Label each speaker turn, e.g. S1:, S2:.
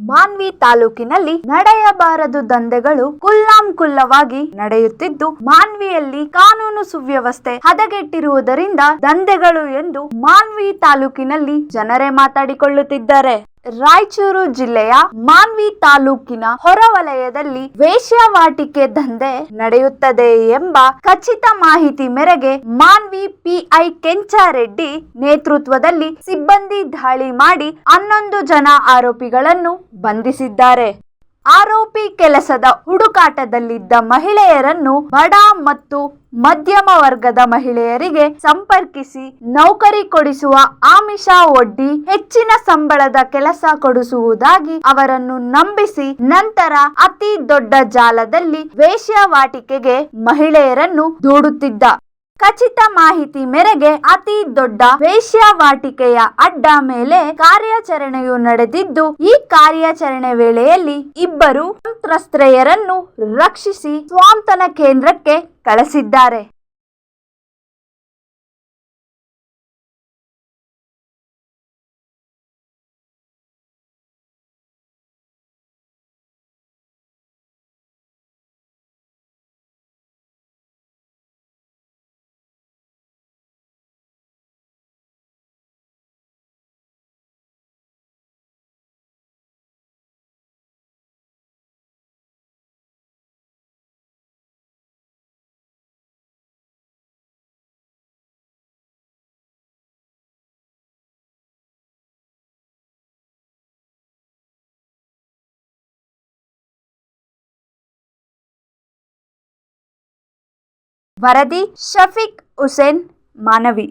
S1: ಮಾನ್ವಿ ತಾಲೂಕಿನಲ್ಲಿ ನಡೆಯಬಾರದು ದಂಧೆಗಳು ಕುಲ್ಲಾಂಕುಲ್ಲವಾಗಿ ನಡೆಯುತ್ತಿದ್ದು, ಮಾನ್ವಿಯಲ್ಲಿ ಕಾನೂನು ಸುವ್ಯವಸ್ಥೆ ಹದಗೆಟ್ಟಿರುವುದರಿಂದ ದಂಧೆಗಳು ಎಂದು ಮಾನ್ವಿ ತಾಲೂಕಿನಲ್ಲಿ ಜನರೇ ಮಾತಾಡಿಕೊಳ್ಳುತ್ತಿದ್ದಾರೆ. ರಾಯಚೂರು ಜಿಲ್ಲೆಯ ಮಾನ್ವಿ ತಾಲೂಕಿನ ಹೊರವಲಯದಲ್ಲಿ ವೇಶ್ಯಾವಾಟಿಕೆ ದಂಧೆ ನಡೆಯುತ್ತದೆ ಎಂಬ ಖಚಿತ ಮಾಹಿತಿ ಮೇರೆಗೆ ಮಾನ್ವಿ ಪಿಐ ಕೆಂಚಾರೆಡ್ಡಿ ನೇತೃತ್ವದಲ್ಲಿ ಸಿಬ್ಬಂದಿ ದಾಳಿ ಮಾಡಿ 11 ಜನ ಆರೋಪಿಗಳನ್ನು ಬಂಧಿಸಿದ್ದಾರೆ. ಆರೋಪಿ ಕೆಲಸದ ಹುಡುಕಾಟದಲ್ಲಿದ್ದ ಮಹಿಳೆಯರನ್ನು ಬಡ ಮತ್ತು ಮಧ್ಯಮ ವರ್ಗದ ಮಹಿಳೆಯರಿಗೆ ಸಂಪರ್ಕಿಸಿ ನೌಕರಿ ಕೊಡಿಸುವ ಆಮಿಷ ಒಡ್ಡಿ ಹೆಚ್ಚಿನ ಸಂಬಳದ ಕೆಲಸ ಕೊಡಿಸುವುದಾಗಿ ಅವರನ್ನು ನಂಬಿಸಿ ನಂತರ ಅತಿ ದೊಡ್ಡ ಜಾಲದಲ್ಲಿ ವೇಶ್ಯಾವಾಟಿಕೆಗೆ ಮಹಿಳೆಯರನ್ನು ದೂಡುತ್ತಿದ್ದ. ಖಚಿತ ಮಾಹಿತಿ ಮೇರೆಗೆ ಅತಿ ದೊಡ್ಡ ವೇಶ್ಯಾವಾಟಿಕೆಯ ಅಡ್ಡ ಮೇಲೆ ಕಾರ್ಯಾಚರಣೆಯು ನಡೆದಿದ್ದು, ಈ ಕಾರ್ಯಾಚರಣೆ ವೇಳೆಯಲ್ಲಿ 2 ಸಂತ್ರಸ್ತೆಯರನ್ನು ರಕ್ಷಿಸಿ ಸ್ವಾಂತನ ಕೇಂದ್ರಕ್ಕೆ ಕಳಿಸಿದ್ದಾರೆ. ವರದಿ ಶಫೀಕ್ ಹುಸೇನ್, ಮಾನವಿ.